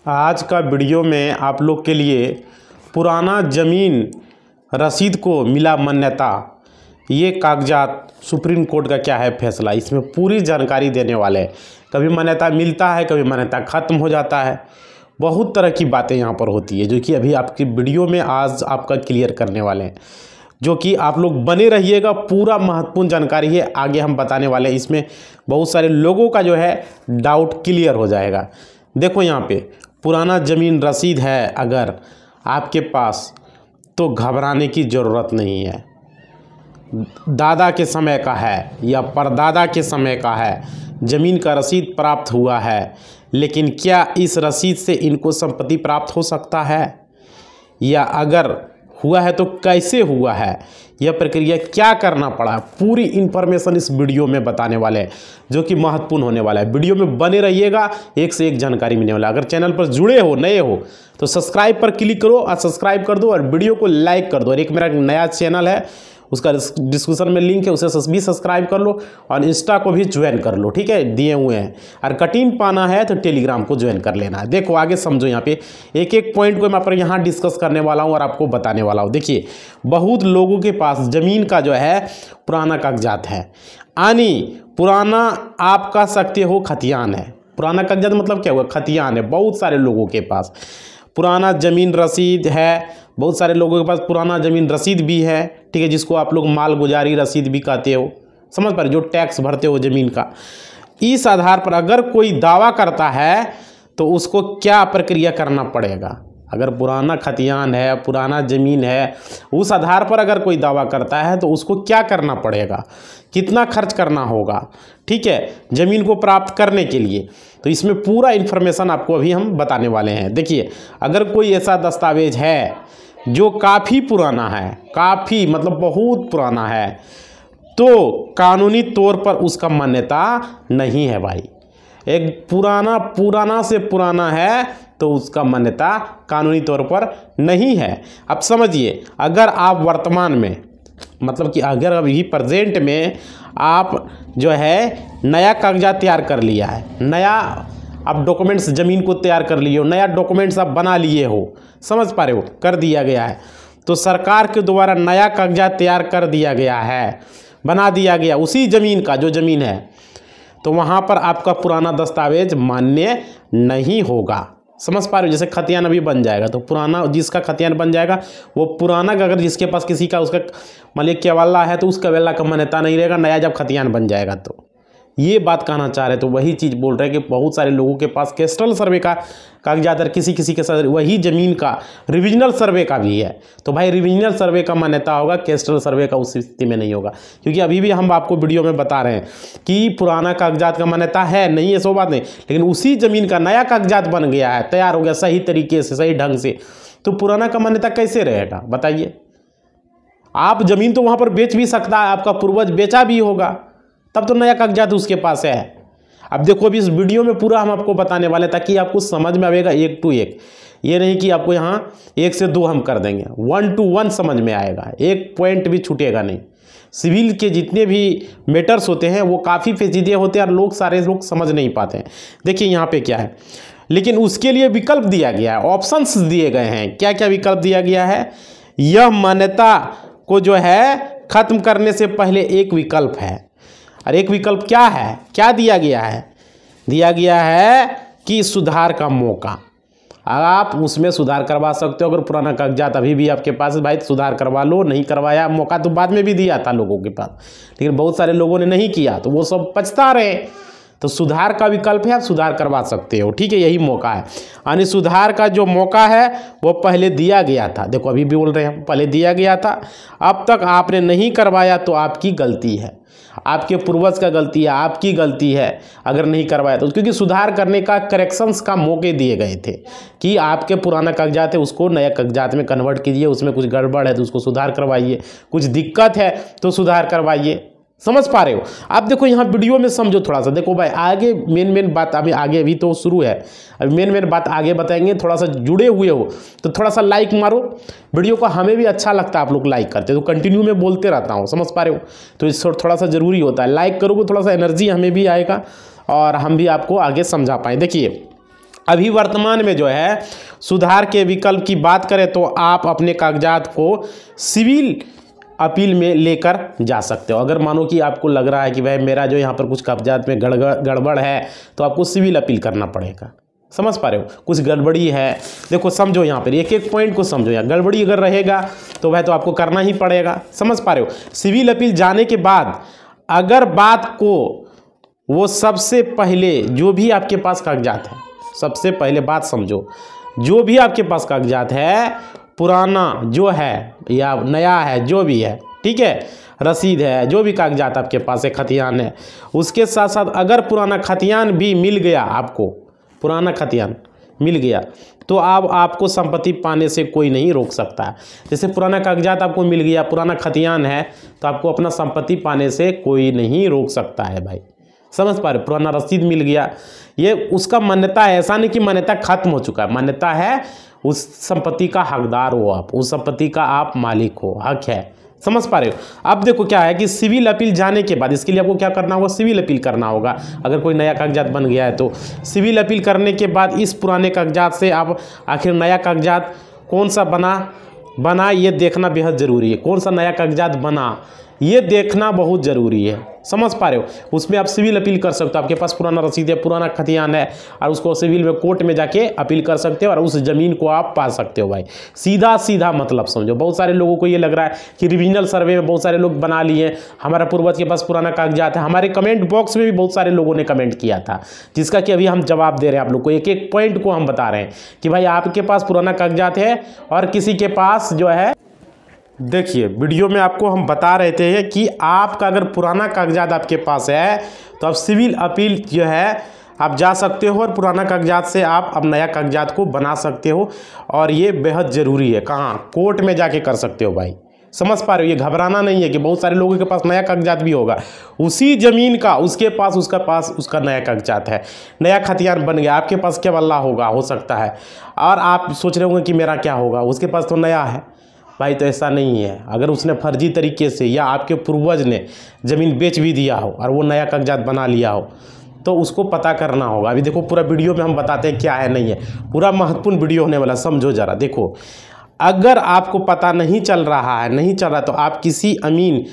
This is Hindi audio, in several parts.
आज का वीडियो में आप लोग के लिए पुराना ज़मीन रसीद को मिला मान्यता, ये कागजात, सुप्रीम कोर्ट का क्या है फैसला, इसमें पूरी जानकारी देने वाले हैं। कभी मान्यता मिलता है, कभी मान्यता ख़त्म हो जाता है, बहुत तरह की बातें यहाँ पर होती है जो कि अभी आपकी वीडियो में आज आपका क्लियर करने वाले हैं, जो कि आप लोग बने रहिएगा। पूरा महत्वपूर्ण जानकारी है, आगे हम बताने वाले हैं। इसमें बहुत सारे लोगों का जो है डाउट क्लियर हो जाएगा। देखो यहाँ पे पुराना ज़मीन रसीद है अगर आपके पास, तो घबराने की ज़रूरत नहीं है। दादा के समय का है या परदादा के समय का है, ज़मीन का रसीद प्राप्त हुआ है, लेकिन क्या इस रसीद से इनको संपत्ति प्राप्त हो सकता है, या अगर हुआ है तो कैसे हुआ है, यह प्रक्रिया क्या करना पड़ा, पूरी इन्फॉर्मेशन इस वीडियो में बताने वाले हैं, जो कि महत्वपूर्ण होने वाला है। वीडियो में बने रहिएगा, एक से एक जानकारी मिलने वाला है। अगर चैनल पर जुड़े हो, नए हो, तो सब्सक्राइब पर क्लिक करो और सब्सक्राइब कर दो और वीडियो को लाइक कर दो। और एक मेरा नया चैनल है, उसका डिस्क्रिप्शन में लिंक है, उसे भी सब्सक्राइब कर लो और इंस्टा को भी ज्वाइन कर लो, ठीक है, दिए हुए हैं। और कटिंग पाना है तो टेलीग्राम को ज्वाइन कर लेना है। देखो आगे समझो, यहाँ पे एक एक पॉइंट को मैं पर यहाँ डिस्कस करने वाला हूँ और आपको बताने वाला हूँ। देखिए, बहुत लोगों के पास ज़मीन का जो है पुराना कागजात है, यानी पुराना आप कह सकते हो खतियान है। पुराना कागजात मतलब क्या हुआ, खतियान है। बहुत सारे लोगों के पास पुराना ज़मीन रसीद है, बहुत सारे लोगों के पास पुराना ज़मीन रसीद भी है, ठीक है, जिसको आप लोग मालगुजारी रसीद भी कहते हो, समझ पा रहे, जो टैक्स भरते हो ज़मीन का। इस आधार पर अगर कोई दावा करता है तो उसको क्या प्रक्रिया करना पड़ेगा। अगर पुराना खतियान है, पुराना ज़मीन है, उस आधार पर अगर कोई दावा करता है तो उसको क्या करना पड़ेगा, कितना खर्च करना होगा, ठीक है, ज़मीन को प्राप्त करने के लिए। तो इसमें पूरा इन्फॉर्मेशन आपको अभी हम बताने वाले हैं। देखिए, अगर कोई ऐसा दस्तावेज है जो काफ़ी पुराना है, काफ़ी मतलब बहुत पुराना है, तो कानूनी तौर पर उसका मान्यता नहीं है भाई। एक पुराना से पुराना है तो उसका मान्यता कानूनी तौर पर नहीं है। अब समझिए, अगर आप वर्तमान में, मतलब कि अगर अभी प्रेजेंट में आप जो है नया कागजात तैयार कर लिया है, नया आप डॉक्यूमेंट्स ज़मीन को तैयार कर लिए हो, नया डॉक्यूमेंट्स आप बना लिए हो, समझ पा रहे हो, कर दिया गया है, तो सरकार के द्वारा नया कागजात तैयार कर दिया गया है, बना दिया गया उसी ज़मीन का, जो ज़मीन है, तो वहाँ पर आपका पुराना दस्तावेज मान्य नहीं होगा। समझ पा रहे हो, जैसे खतियान अभी बन जाएगा तो पुराना, जिसका खतियान बन जाएगा वो पुराना का, अगर जिसके पास किसी का, उसका मान लीजिए केवाला है तो उसका वेला का मान्यता नहीं रहेगा, नया जब खतियान बन जाएगा। तो ये बात कहना चाह रहे हैं, तो वही चीज़ बोल रहे हैं कि बहुत सारे लोगों के पास कैस्ट्रल सर्वे का कागजात, किसी के साथ वही ज़मीन का रिविजनल सर्वे का भी है, तो भाई रिविजनल सर्वे का मान्यता होगा, कैस्ट्रल सर्वे का उस स्थिति में नहीं होगा। क्योंकि अभी भी हम आपको वीडियो में बता रहे हैं कि पुराना कागजात का मान्यता है, नहीं है, सो बात नहीं, लेकिन उसी ज़मीन का नया कागजात बन गया है, तैयार हो गया सही तरीके से, सही ढंग से, तो पुराना का मान्यता कैसे रहेगा बताइए। आप ज़मीन तो वहाँ पर बेच भी सकता है, आपका पूर्वज बेचा भी होगा, तब तो नया कागजात उसके पास है। अब देखो, अभी इस वीडियो में पूरा हम आपको बताने वाले हैं ताकि आपको समझ में आएगा एक टू एक। ये नहीं कि आपको यहाँ एक से दो हम कर देंगे, 1 to 1 समझ में आएगा, एक पॉइंट भी छूटेगा नहीं। सिविल के जितने भी मैटर्स होते हैं वो काफ़ी पेचीदे होते हैं और सारे लोग समझ नहीं पाते हैं। देखिए यहाँ पे क्या है, लेकिन उसके लिए विकल्प दिया गया है, ऑप्शंस दिए गए हैं। क्या क्या विकल्प दिया गया है, यह मान्यता को जो है ख़त्म करने से पहले एक विकल्प है। और एक विकल्प क्या है, क्या दिया गया है, दिया गया है कि सुधार का मौका, आप उसमें सुधार करवा सकते हो। अगर पुराना कागजात अभी भी आपके पास है भाई, तो सुधार करवा लो। नहीं करवाया, मौका तो बाद में भी दिया था लोगों के पास, लेकिन बहुत सारे लोगों ने नहीं किया, तो वो सब पछता रहे। तो सुधार का विकल्प है, आप सुधार करवा सकते हो, ठीक है, यही मौका है। यानी सुधार का जो मौका है वो पहले दिया गया था। देखो अभी भी बोल रहे हैं, पहले दिया गया था, अब तक आपने नहीं करवाया तो आपकी गलती है, आपके पूर्वज का गलती है, आपकी गलती है अगर नहीं करवाया तो। क्योंकि सुधार करने का, करेक्शंस का मौके दिए गए थे कि आपके पुराना कागजात है उसको नया कागजात में कन्वर्ट कीजिए, उसमें कुछ गड़बड़ है तो उसको सुधार करवाइए, कुछ दिक्कत है तो सुधार करवाइए। समझ पा रहे हो। आप देखो यहाँ वीडियो में समझो थोड़ा सा, देखो भाई आगे मेन बात अभी आगे, अभी तो शुरू है, अभी मेन बात आगे बताएंगे। थोड़ा सा जुड़े हुए हो तो थोड़ा सा लाइक मारो वीडियो को, हमें भी अच्छा लगता है आप लोग लाइक करते, तो कंटिन्यू में बोलते रहता हूँ, समझ पा रहे हो। तो इस थोड़ा सा ज़रूरी होता है, लाइक करोगे थोड़ा सा एनर्जी हमें भी आएगा और हम भी आपको आगे समझा पाएँ। देखिए अभी वर्तमान में जो है सुधार के विकल्प की बात करें तो आप अपने कागजात को सिविल अपील में लेकर जा सकते हो। अगर मानो कि आपको लग रहा है कि भाई मेरा जो यहाँ पर कुछ कागजात में गड़बड़ है तो आपको सिविल अपील करना पड़ेगा। समझ पा रहे हो, कुछ गड़बड़ी है। देखो समझो यहाँ पर एक एक पॉइंट को समझो। यहाँ गड़बड़ी अगर रहेगा तो वह तो आपको करना ही पड़ेगा। समझ पा रहे हो, सिविल अपील जाने के बाद अगर बात को वो सबसे पहले जो भी आपके पास कागजात है, सबसे पहले बात समझो, जो भी आपके पास कागजात है, पुराना जो है या नया है जो भी है, ठीक है, रसीद है, जो भी कागजात आपके पास है, खतियान है, उसके साथ साथ अगर पुराना खतियान भी मिल गया, आपको पुराना खतियान मिल गया तो आपको संपत्ति पाने से कोई नहीं रोक सकता है। जैसे पुराना कागजात आपको मिल गया, पुराना खतियान है, तो आपको अपना संपत्ति पाने से कोई नहीं रोक सकता है भाई। समझ पा रहे, पुराना रसीद मिल गया, ये उसका मान्यता है, ऐसा नहीं कि मान्यता खत्म हो चुका है, मान्यता है, उस संपत्ति का हकदार हो आप, उस संपत्ति का आप मालिक हो, हक है। समझ पा रहे हो। अब देखो क्या है कि सिविल अपील जाने के बाद इसके लिए आपको क्या करना होगा, सिविल अपील करना होगा। अगर कोई नया कागजात बन गया है तो सिविल अपील करने के बाद इस पुराने कागजात से आप आखिर नया कागजात कौन सा बना ये देखना बेहद ज़रूरी है। कौन सा नया कागजात बना ये देखना बहुत ज़रूरी है। समझ पा रहे हो, उसमें आप सिविल अपील कर सकते हो। आपके पास पुराना रसीद है, पुराना खतियान है, और उसको सिविल में कोर्ट में जाके अपील कर सकते हो और उस ज़मीन को आप पा सकते हो भाई। सीधा सीधा मतलब समझो। बहुत सारे लोगों को ये लग रहा है कि रिविजनल सर्वे में बहुत सारे लोग बना लिए, हमारा पूर्वज के पास पुराना कागजात है। हमारे कमेंट बॉक्स में भी बहुत सारे लोगों ने कमेंट किया था, जिसका कि अभी हम जवाब दे रहे हैं आप लोग को। एक एक पॉइंट को हम बता रहे हैं कि भाई आपके पास पुराना कागजात है और किसी के पास जो है, देखिए वीडियो में आपको हम बता रहे थे कि आपका अगर पुराना कागजात आपके पास है तो आप सिविल अपील जो है आप जा सकते हो और पुराना कागजात से आप अब नया कागजात को बना सकते हो। और ये बेहद ज़रूरी है। कहाँ, कोर्ट में जाके कर सकते हो भाई। समझ पा रहे हो, ये घबराना नहीं है कि बहुत सारे लोगों के पास नया कागजात भी होगा, उसी ज़मीन का उसके पास उसका नया कागजात है, नया खतियान बन गया, आपके पास क्या वल्ला होगा, हो सकता है, और आप सोच रहे होंगे कि मेरा क्या होगा, उसके पास तो नया है भाई। तो ऐसा नहीं है। अगर उसने फर्जी तरीके से या आपके पूर्वज ने ज़मीन बेच भी दिया हो और वो नया कागजात बना लिया हो तो उसको पता करना होगा। अभी देखो पूरा वीडियो में हम बताते हैं क्या है नहीं है, पूरा महत्वपूर्ण वीडियो होने वाला, समझो ज़रा। देखो अगर आपको पता नहीं चल रहा तो आप किसी अमीन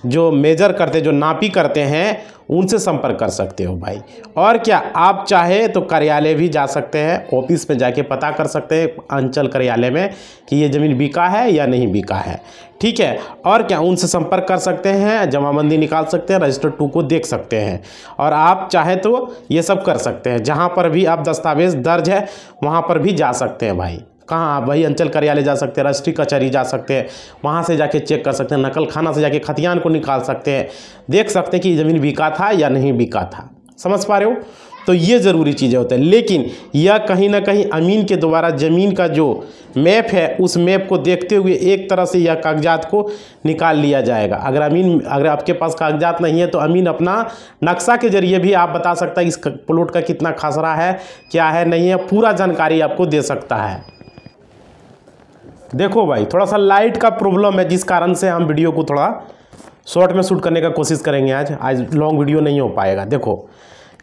जो मेजर करते, जो नापी करते हैं, उनसे संपर्क कर सकते हो भाई। और क्या, आप चाहे तो कार्यालय भी जा सकते हैं, ऑफिस में जाके पता कर सकते हैं अंचल कार्यालय में कि ये ज़मीन बिका है या नहीं बिका है, ठीक है। और क्या, उनसे संपर्क कर सकते हैं, जमाबंदी निकाल सकते हैं, रजिस्टर 2 को देख सकते हैं। और आप चाहे तो ये सब कर सकते हैं। जहाँ पर भी आप दस्तावेज़ दर्ज है वहाँ पर भी जा सकते हैं भाई। कहाँ, आप भाई अंचल कार्यालय जा सकते हैं, रजिस्ट्री कचहरी जा सकते हैं, वहाँ से जाके चेक कर सकते हैं, नकल खाना से जाके खतियान को निकाल सकते हैं, देख सकते हैं कि ज़मीन बिका था या नहीं बिका था। समझ पा रहे हो। तो ये ज़रूरी चीज़ें होती हैं। लेकिन यह कहीं ना कहीं अमीन के द्वारा ज़मीन का जो मैप है उस मैप को देखते हुए एक तरह से यह कागजात को निकाल लिया जाएगा। अगर आपके पास कागजात नहीं है तो अमीन अपना नक्शा के ज़रिए भी आप बता सकता है इस प्लॉट का कितना खसरा है, क्या है, नहीं है, पूरा जानकारी आपको दे सकता है। देखो भाई थोड़ा सा लाइट का प्रॉब्लम है, जिस कारण से हम वीडियो को थोड़ा शॉर्ट में शूट करने का कोशिश करेंगे। आज लॉन्ग वीडियो नहीं हो पाएगा। देखो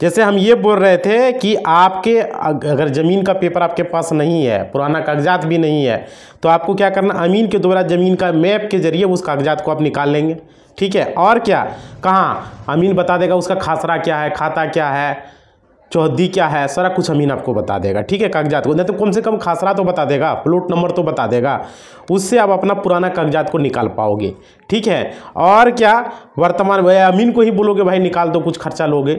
जैसे हम ये बोल रहे थे कि आपके अगर ज़मीन का पेपर आपके पास नहीं है, पुराना कागजात भी नहीं है, तो आपको क्या करना, अमीन के द्वारा ज़मीन का मैप के ज़रिए उस कागजात को आप निकाल लेंगे, ठीक है। और क्या, कहाँ अमीन बता देगा उसका खासरा क्या है, खाता क्या है, चौहद्दी क्या है, सारा कुछ अमीन आपको बता देगा, ठीक है। कागजात को नहीं तो कम से कम खासरा तो बता देगा, प्लॉट नंबर तो बता देगा, उससे आप अपना पुराना कागजात को निकाल पाओगे, ठीक है। और क्या, वर्तमान में अमीन को ही बोलोगे भाई निकाल दो, कुछ खर्चा लोगे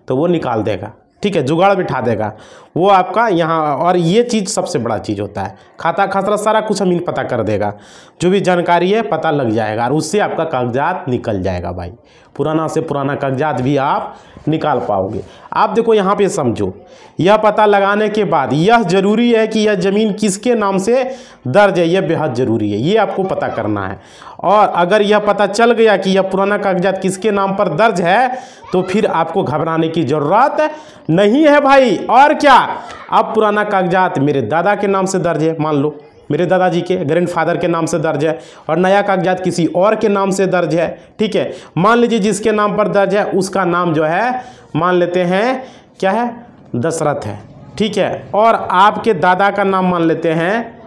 तो वो निकाल देगा, ठीक है, जुगाड़ बिठा देगा वो आपका यहाँ। और ये चीज़ सबसे बड़ा चीज़ होता है, खाता खसरा सारा कुछ अमीन पता कर देगा, जो भी जानकारी है पता लग जाएगा और उससे आपका कागजात निकल जाएगा भाई। पुराना से पुराना कागजात भी आप निकाल पाओगे। आप देखो यहाँ पे समझो, यह पता लगाने के बाद यह ज़रूरी है कि यह ज़मीन किसके नाम से दर्ज है, यह बेहद ज़रूरी है, ये आपको पता करना है। और अगर यह पता चल गया कि यह पुराना कागजात किसके नाम पर दर्ज है तो फिर आपको घबराने की ज़रूरत नहीं है भाई। और क्या, अब पुराना कागजात मेरे दादा के नाम से दर्ज है, मान लो मेरे दादाजी के ग्रैंडफादर के नाम से दर्ज है, और नया कागजात किसी और के नाम से दर्ज है, ठीक है। मान लीजिए जिसके नाम पर दर्ज है उसका नाम जो है मान लेते हैं क्या है, दशरथ है, ठीक है, और आपके दादा का नाम मान लेते हैं,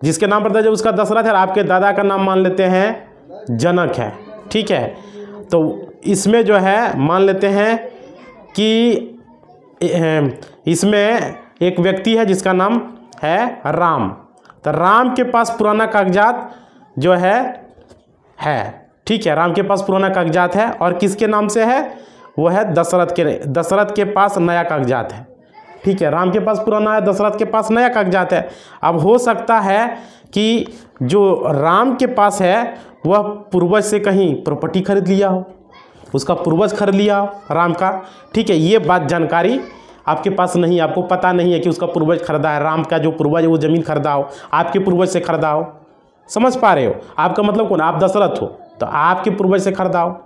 जिसके नाम पर दर्ज है उसका दशरथ है, और आपके दादा का नाम मान लेते हैं जनक है। ठीक है, तो इसमें जो है मान लेते हैं कि इसमें एक व्यक्ति है जिसका नाम है राम। तो राम के पास पुराना कागजात जो है ठीक है, राम के पास पुराना कागजात है, और किसके नाम से है, वो है दशरथ के पास नया कागजात है। ठीक है, राम के पास पुराना है, दशरथ के पास नया कागजात है। अब हो सकता है कि जो राम के पास है वह पूर्वज से कहीं प्रॉपर्टी खरीद लिया हो, उसका पूर्वज खरीद लिया हो राम का। ठीक है, ये बात जानकारी आपके पास नहीं, आपको पता नहीं है कि उसका पूर्वज खरीदा है, राम का जो पूर्वज है वो ज़मीन खरीदा हो, आपके पूर्वज से खरीदा हो। समझ पा रहे हो? आपका मतलब कौन, आप दशरथ हो तो आपके पूर्वज से खरीदा हो।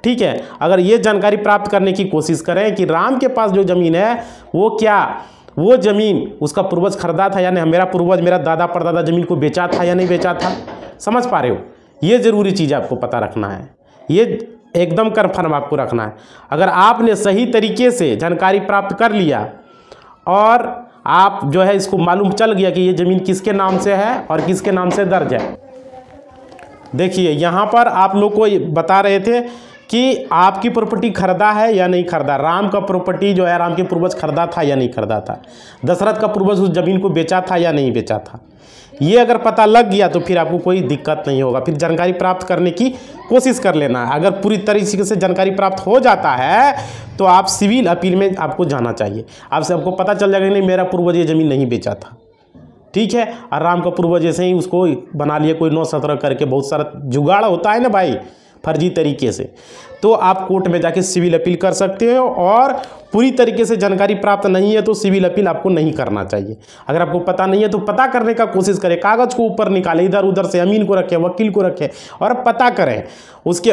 ठीक है, अगर ये जानकारी प्राप्त करने की कोशिश करें कि राम के पास जो ज़मीन है वो क्या, वो ज़मीन उसका पूर्वज खरीदा था या नहीं, मेरा पूर्वज मेरा दादा परदादा ज़मीन को बेचा था या नहीं बेचा था। समझ पा रहे हो? ये ज़रूरी चीज़ आपको पता रखना है, ये एकदम कन्फर्म आपको रखना है। अगर आपने सही तरीके से जानकारी प्राप्त कर लिया और आप जो है इसको मालूम चल गया कि ये ज़मीन किसके नाम से है और किसके नाम से दर्ज है। देखिए यहाँ पर आप लोग को बता रहे थे कि आपकी प्रॉपर्टी खरीदा है या नहीं खरीदा, राम का प्रॉपर्टी जो है राम के पूर्वज खरीदा था या नहीं खरीदा था, दशरथ का पूर्वज उस ज़मीन को बेचा था या नहीं बेचा था। ये अगर पता लग गया तो फिर आपको कोई दिक्कत नहीं होगा, फिर जानकारी प्राप्त करने की कोशिश कर लेना है। अगर पूरी तरीके से जानकारी प्राप्त हो जाता है तो आप सिविल अपील में आपको जाना चाहिए। आपको पता चल जाएगा नहीं मेरा पूर्वज ये ज़मीन नहीं बेचा था। ठीक है, और राम का पूर्वज ऐसे ही उसको बना लिया कोई 9-17 करके, बहुत सारा जुगाड़ होता है ना भाई फर्जी तरीके से, तो आप कोर्ट में जाके सिविल अपील कर सकते हो। और पूरी तरीके से जानकारी प्राप्त नहीं है तो सिविल अपील आपको नहीं करना चाहिए। अगर आपको पता नहीं है तो पता करने का कोशिश करें, कागज़ को ऊपर निकालें, इधर उधर से अमीन को रखें, वकील को रखें और पता करें।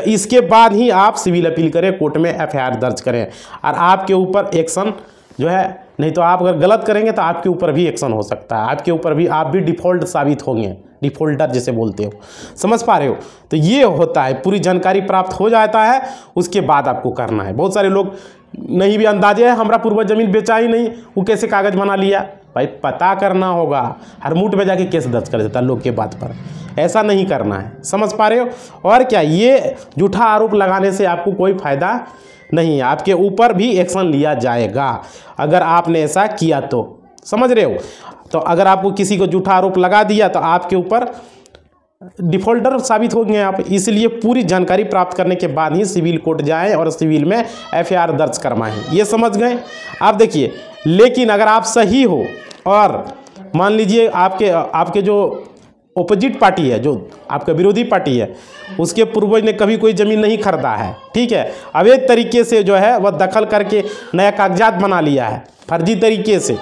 इसके बाद ही आप सिविल अपील करें, कोर्ट में FIR दर्ज करें, और आपके ऊपर एक्शन जो है, नहीं तो आप अगर गलत करेंगे तो आपके ऊपर भी एक्शन हो सकता है, आपके ऊपर भी आप भी डिफ़ॉल्ट साबित होंगे, डिफ़ॉल्टर जिसे बोलते हो। समझ पा रहे हो? तो ये होता है, पूरी जानकारी प्राप्त हो जाता है उसके बाद आपको करना है। बहुत सारे लोग नहीं भी अंदाजे है हमारा पूर्वज ज़मीन बेचा ही नहीं, वो कैसे कागज़ बना लिया, भाई पता करना होगा। हर मूठ में जाके केस दर्ज कर देता लोग के बात पर, ऐसा नहीं करना है। समझ पा रहे हो? और क्या, ये झूठा आरोप लगाने से आपको कोई फ़ायदा नहीं है, आपके ऊपर भी एक्शन लिया जाएगा अगर आपने ऐसा किया तो। समझ रहे हो? तो अगर आपको किसी को झूठा आरोप लगा दिया तो आपके ऊपर डिफ़ॉल्टर साबित हो गए आप। इसलिए पूरी जानकारी प्राप्त करने के बाद ही सिविल कोर्ट जाएं और सिविल में FIR दर्ज करवाएं। ये समझ गए आप? देखिए, लेकिन अगर आप सही हो और मान लीजिए आपके जो ओपोजिट पार्टी है, जो आपका विरोधी पार्टी है, उसके पूर्वज ने कभी कोई ज़मीन नहीं खरीदा है, ठीक है, अवैध तरीके से जो है वह दखल करके नया कागजात बना लिया है फर्जी तरीके से,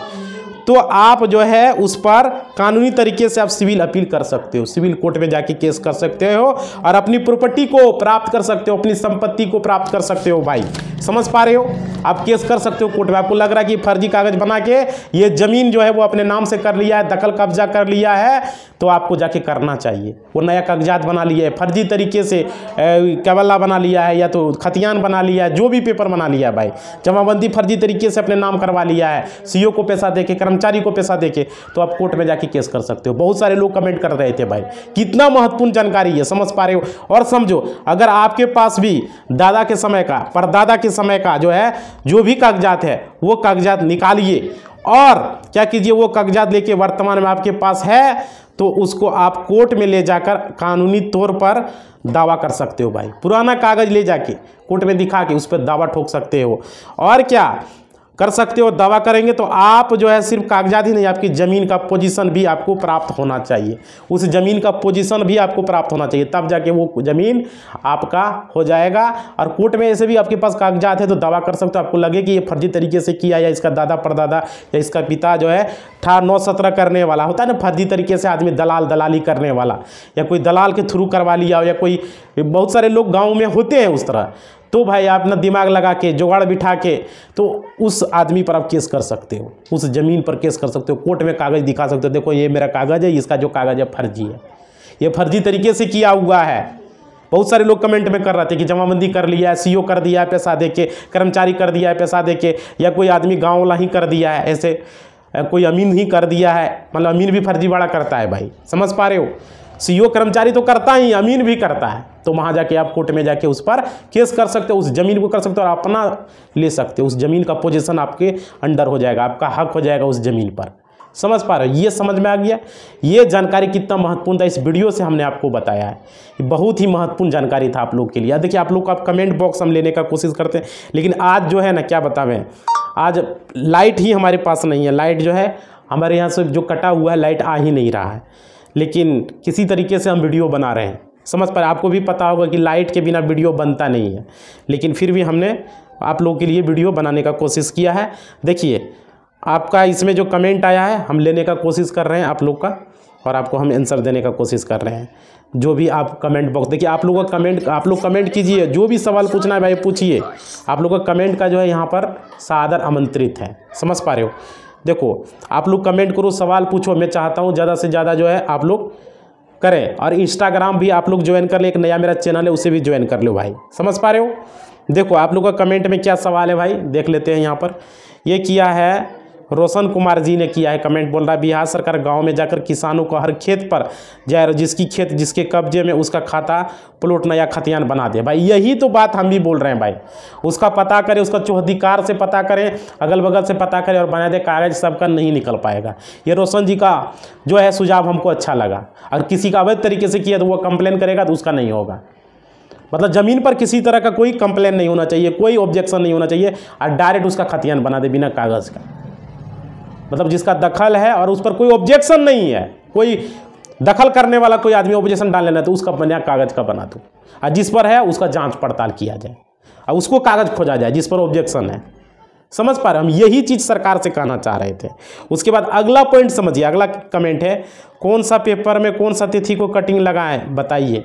तो आप जो है उस पर कानूनी तरीके से आप सिविल अपील कर सकते हो, सिविल कोर्ट में जाके केस कर सकते हो और अपनी प्रॉपर्टी को प्राप्त कर सकते हो, अपनी संपत्ति को प्राप्त कर सकते हो भाई। समझ पा रहे हो? आप केस कर सकते हो कोर्ट में। आपको लग रहा है कि फर्जी कागज बना के ये ज़मीन जो है वो अपने नाम से कर लिया है, दखल कब्जा कर लिया है, तो आपको जाके करना चाहिए। वो नया कागजात बना लिया है, फर्जी तरीके से कबल्ला बना लिया है या तो खतियान बना लिया है, जो भी पेपर बना लिया है भाई, जमाबंदी फर्जी तरीके से अपने नाम करवा लिया है, CO को पैसा देके, कर्मचारी को पैसा देके, तो आप कोर्ट में जाके केस कर सकते हो। बहुत सारे लोग कमेंट कर रहे थे भाई, कितना महत्वपूर्ण जानकारी है। समझ पा रहे हो? और समझो, अगर आपके पास भी दादा के समय का, परदादा के समय का जो है जो भी कागजात है वो कागजात निकालिए और क्या कीजिए, वो कागजात लेके वर्तमान में आपके पास है तो उसको आप कोर्ट में ले जाकर कानूनी तौर पर दावा कर सकते हो भाई। पुराना कागज ले जाके कोर्ट में दिखा के उस पर दावा ठोक सकते हो। और क्या कर सकते हो? दावा करेंगे तो आप जो है सिर्फ कागजात ही नहीं, आपकी ज़मीन का पोजीशन भी आपको प्राप्त होना चाहिए, उस ज़मीन का पोजीशन भी आपको प्राप्त होना चाहिए, तब जाके वो ज़मीन आपका हो जाएगा। और कोर्ट में ऐसे भी आपके पास कागजात है तो दावा कर सकते हो। आपको लगे कि ये फर्जी तरीके से किया या इसका दादा परदादा या इसका पिता जो है 9-17 करने वाला होता है ना, फर्जी तरीके से आदमी दलाली करने वाला, या कोई दलाल के थ्रू करवा लिया, या कोई, बहुत सारे लोग गाँव में होते हैं उस तरह, तो भाई आप अपना दिमाग लगा के जुगाड़ बिठा के तो उस आदमी पर आप केस कर सकते हो, उस ज़मीन पर केस कर सकते हो। कोर्ट में कागज़ दिखा सकते हो, देखो ये मेरा कागज़ है, इसका जो कागज़ है फर्जी है, ये फर्जी तरीके से किया हुआ है, बहुत सारे लोग कमेंट में कर रहे थे कि जमाबंदी कर लिया है, सीओ कर दिया है पैसा दे के, कर्मचारी कर दिया है पैसा दे के, या कोई आदमी गाँव वाला ही कर दिया है, ऐसे कोई अमीन ही कर दिया है। मतलब अमीन भी फर्जीवाड़ा करता है भाई, समझ पा रहे हो। सीओ कर्मचारी तो करता ही, अमीन भी करता है। तो वहाँ जाके आप कोर्ट में जाके उस पर केस कर सकते हो, उस ज़मीन को कर सकते हो और अपना ले सकते हो। उस ज़मीन का पोजीशन आपके अंडर हो जाएगा, आपका हक हो जाएगा उस ज़मीन पर। समझ पा रहे हो, ये समझ में आ गया। ये जानकारी कितना महत्वपूर्ण था, इस वीडियो से हमने आपको बताया है। बहुत ही महत्वपूर्ण जानकारी था आप लोग के लिए। देखिए आप लोग का कमेंट बॉक्स हम लेने का कोशिश करते हैं, लेकिन आज जो है ना, क्या बतावें, आज लाइट ही हमारे पास नहीं है। लाइट जो है हमारे यहाँ से जो कटा हुआ है, लाइट आ ही नहीं रहा है, लेकिन किसी तरीके से हम वीडियो बना रहे हैं। समझ पा रहे, आपको भी पता होगा कि लाइट के बिना वीडियो बनता नहीं है, लेकिन फिर भी हमने आप लोगों के लिए वीडियो बनाने का कोशिश किया है। देखिए आपका इसमें जो कमेंट आया है हम लेने का कोशिश कर रहे हैं आप लोग का, और आपको हम आंसर देने का कोशिश कर रहे हैं। जो भी आप कमेंट बॉक्स, देखिए आप लोगों का कमेंट, आप लोग कमेंट कीजिए, जो भी सवाल पूछना है भाई पूछिए। आप लोग का कमेंट का जो है यहाँ पर सादर आमंत्रित है। समझ पा रहे हो, देखो आप लोग कमेंट करो, सवाल पूछो। मैं चाहता हूँ ज़्यादा से ज़्यादा जो है आप लोग करें, और इंस्टाग्राम भी आप लोग ज्वाइन कर ले, एक नया मेरा चैनल है उसे भी ज्वाइन कर लो भाई। समझ पा रहे हो, देखो आप लोग का कमेंट में क्या सवाल है भाई, देख लेते हैं। यहाँ पर ये किया है रोशन कुमार जी ने किया है कमेंट, बोल रहा है बिहार सरकार गांव में जाकर किसानों को हर खेत पर जाए, जिसकी खेत जिसके कब्जे में उसका खाता प्लॉट नया खतियान बना दे। भाई यही तो बात हम भी बोल रहे हैं भाई, उसका पता करें, उसका चौहदीकार से पता करें, अगल बगल से पता करें और बना दे। कागज सबका नहीं निकल पाएगा। ये रोशन जी का जो है सुझाव हमको अच्छा लगा। अगर किसी का अवैध तरीके से किया तो वो कंप्लेन करेगा तो उसका नहीं होगा। मतलब ज़मीन पर किसी तरह का कोई कंप्लेन नहीं होना चाहिए, कोई ऑब्जेक्शन नहीं होना चाहिए, और डायरेक्ट उसका खतियान बना दे बिना कागज़ का। मतलब जिसका दखल है और उस पर कोई ऑब्जेक्शन नहीं है, कोई दखल करने वाला कोई आदमी ऑब्जेक्शन डाल लेना तो उसका बना कागज़ का बना दो, और जिस पर है उसका जांच पड़ताल किया जाए और उसको कागज़ खोजा जाए जिस पर ऑब्जेक्शन है। समझ पा रहे, हम यही चीज़ सरकार से कहना चाह रहे थे। उसके बाद अगला पॉइंट समझिए, अगला कमेंट है कौन सा पेपर में कौन सा तिथि को कटिंग लगाएं बताइए।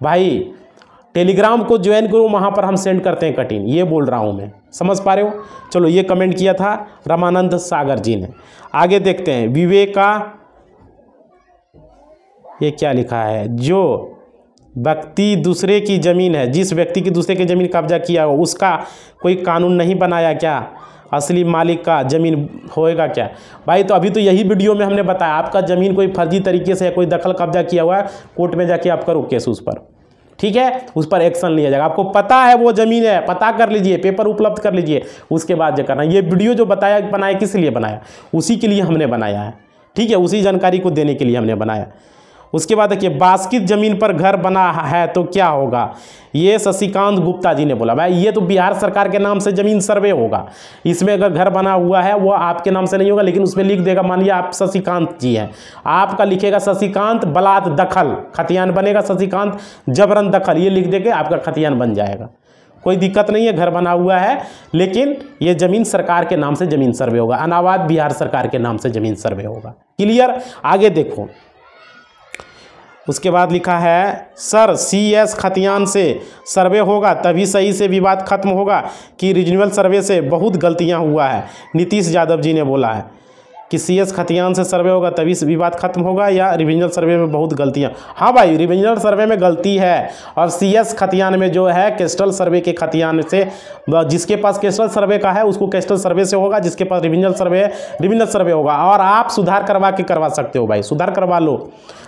भाई टेलीग्राम को ज्वाइन करो, वहाँ पर हम सेंड करते हैं कटिंग, ये बोल रहा हूँ मैं। समझ पा रहे हो, चलो ये कमेंट किया था रामानंद सागर जी ने। आगे देखते हैं, विवेका, ये क्या लिखा है, जो व्यक्ति दूसरे की ज़मीन है, जिस व्यक्ति की दूसरे की ज़मीन कब्जा किया हो उसका कोई कानून नहीं बनाया क्या, असली मालिक का ज़मीन होएगा क्या। भाई तो अभी तो यही वीडियो में हमने बताया, आपका ज़मीन कोई फर्जी तरीके से कोई दखल कब्जा किया हुआ है, कोर्ट में जाके आप करो केस उस पर, ठीक है, उस पर एक्शन लिया जाएगा। आपको पता है वो ज़मीन है, पता कर लीजिए, पेपर उपलब्ध कर लीजिए, उसके बाद जो करना। ये वीडियो जो बनाया किस लिए बनाया, उसी के लिए हमने बनाया है, ठीक है, उसी जानकारी को देने के लिए हमने बनाया। उसके बाद देखिए, बास्कित ज़मीन पर घर बना है तो क्या होगा, ये शशिकांत गुप्ता जी ने बोला। भाई ये तो बिहार सरकार के नाम से ज़मीन सर्वे होगा, इसमें अगर घर बना हुआ है वो आपके नाम से नहीं होगा, लेकिन उसमें लिख देगा, मान लिया आप शशिकांत जी हैं, आपका लिखेगा शशिकांत बलात् दखल, खतियान बनेगा शशिकांत जबरन दखल, ये लिख देके आपका खतियान बन जाएगा। कोई दिक्कत नहीं है, घर बना हुआ है, लेकिन ये ज़मीन सरकार के नाम से ज़मीन सर्वे होगा, अनावाद बिहार सरकार के नाम से ज़मीन सर्वे होगा। क्लियर, आगे देखो। उसके बाद लिखा है, सर CS खतियान से सर्वे होगा तभी सही से विवाद खत्म होगा कि रीजनल सर्वे से बहुत गलतियां हुआ है। नीतीश यादव जी ने बोला है कि CS खतियान से सर्वे होगा तभी से विवाद खत्म होगा, या रिविजनल सर्वे में बहुत गलतियां। हाँ भाई, रिविजनल सर्वे में गलती है, और CS खतियान में जो है कैस्टल सर्वे के खतियान से, जिसके पास कैस्टल सर्वे का है उसको कैस्टल सर्वे से होगा, जिसके पास रिविजनल सर्वे है रिविजनल सर्वे होगा। और आप सुधार करवा सकते हो भाई, सुधार करवा लो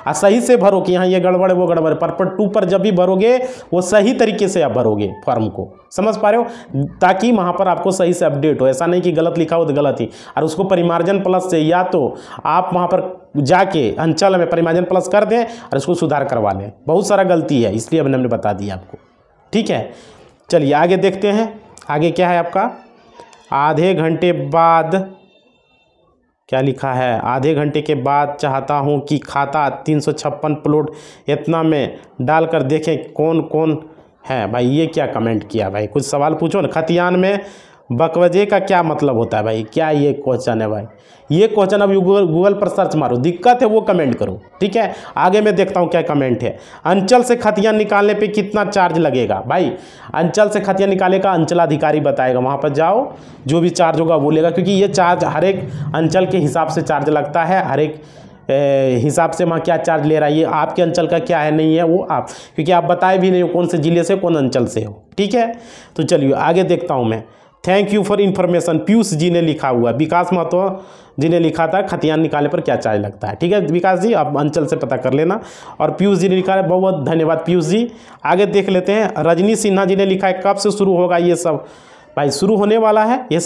और सही से भरो कि हाँ ये गड़बड़ है वो गड़बड़ है। पर 2 पर जब भी भरोगे वो सही तरीके से आप भरोगे फॉर्म को, समझ पा रहे हो, ताकि वहाँ पर आपको सही से अपडेट हो। ऐसा नहीं कि गलत लिखा हो तो गलत ही, और उसको परिमार्जन प्लस से, या तो आप वहाँ पर जाके अंचल में परिमार्जन प्लस कर दें और इसको सुधार करवा लें। बहुत सारा गलती है, इसलिए हमने बता दिया आपको, ठीक है। चलिए आगे देखते हैं, आगे क्या है आपका, आधे घंटे बाद क्या लिखा है, आधे घंटे के बाद चाहता हूं कि खाता 356 प्लॉट इतना में डालकर देखें कौन कौन है। भाई ये क्या कमेंट किया भाई, कुछ सवाल पूछो ना। खतियान में बकवजे का क्या मतलब होता है भाई, क्या ये क्वेश्चन है भाई, ये क्वेश्चन अब गूगल पर सर्च मारो, दिक्कत है वो कमेंट करो, ठीक है। आगे मैं देखता हूँ क्या कमेंट है। अंचल से खतियान निकालने पे कितना चार्ज लगेगा। भाई अंचल से खतियान निकाले का अंचलाधिकारी बताएगा, वहाँ पर जाओ, जो भी चार्ज होगा वो लेगा, क्योंकि ये चार्ज हर एक अंचल के हिसाब से चार्ज लगता है, हर एक हिसाब से वहाँ क्या चार्ज ले रहा है, ये आपके अंचल का क्या है नहीं है वो आप, क्योंकि आप बताए भी नहीं हो कौन से जिले से कौन अंचल से हो। ठीक है, तो चलिए आगे देखता हूँ मैं। Thank you for information, Piyush ji ने लिखा हुआ, विकास महतो जी ने लिखा था खतियान निकालने पर क्या चार्ज लगता है। ठीक है विकास जी, आप अंचल से पता कर लेना। और पीयूष जी ने लिखा है, बहुत बहुत धन्यवाद पीयूष जी। आगे देख लेते हैं। रजनी सिन्हा जी ने लिखा है, कब से शुरू होगा ये सब। भाई शुरू होने वाला है ये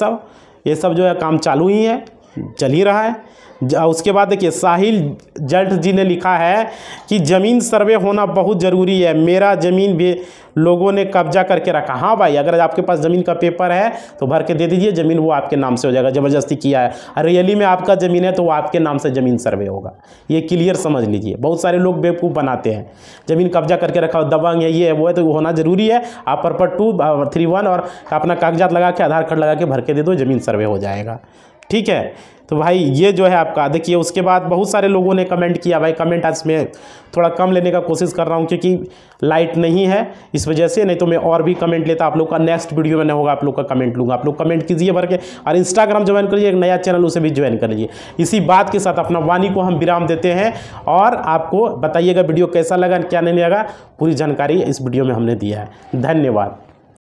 सब जो है काम चालू ही है, चल ही रहा है। उसके बाद देखिए साहिल जट जी ने लिखा है कि ज़मीन सर्वे होना बहुत ज़रूरी है, मेरा ज़मीन भी लोगों ने कब्जा करके रखा। हाँ भाई, अगर आपके पास ज़मीन का पेपर है तो भर के दे दीजिए, ज़मीन वो आपके नाम से हो जाएगा। ज़बरदस्ती किया है, रियली में आपका ज़मीन है तो वो आपके नाम से ज़मीन सर्वे होगा, ये क्लियर समझ लीजिए। बहुत सारे लोग बेवकूफ़ बनाते हैं, ज़मीन कब्जा करके रखा, दबंग है, ये है वो है, तो वो होना ज़रूरी है। आप पर्पट 231 और अपना कागजात लगा के आधार कार्ड लगा के भर के दे दो, ज़मीन सर्वे हो जाएगा। ठीक है, तो भाई ये जो है आपका देखिए। उसके बाद बहुत सारे लोगों ने कमेंट किया। भाई कमेंट आज मैं थोड़ा कम लेने का कोशिश कर रहा हूँ क्योंकि लाइट नहीं है इस वजह से, नहीं तो मैं और भी कमेंट लेता। आप लोग का नेक्स्ट वीडियो में नहीं होगा, आप लोग का कमेंट लूँगा। आप लोग कमेंट कीजिए भर के, और इंस्टाग्राम ज्वाइन करिए, एक नया चैनल उसे भी ज्वाइन कर लीजिए। इसी बात के साथ अपना वाणी को हम विराम देते हैं, और आपको बताइएगा वीडियो कैसा लगा क्या नहीं लगा, पूरी जानकारी इस वीडियो में हमने दिया है। धन्यवाद।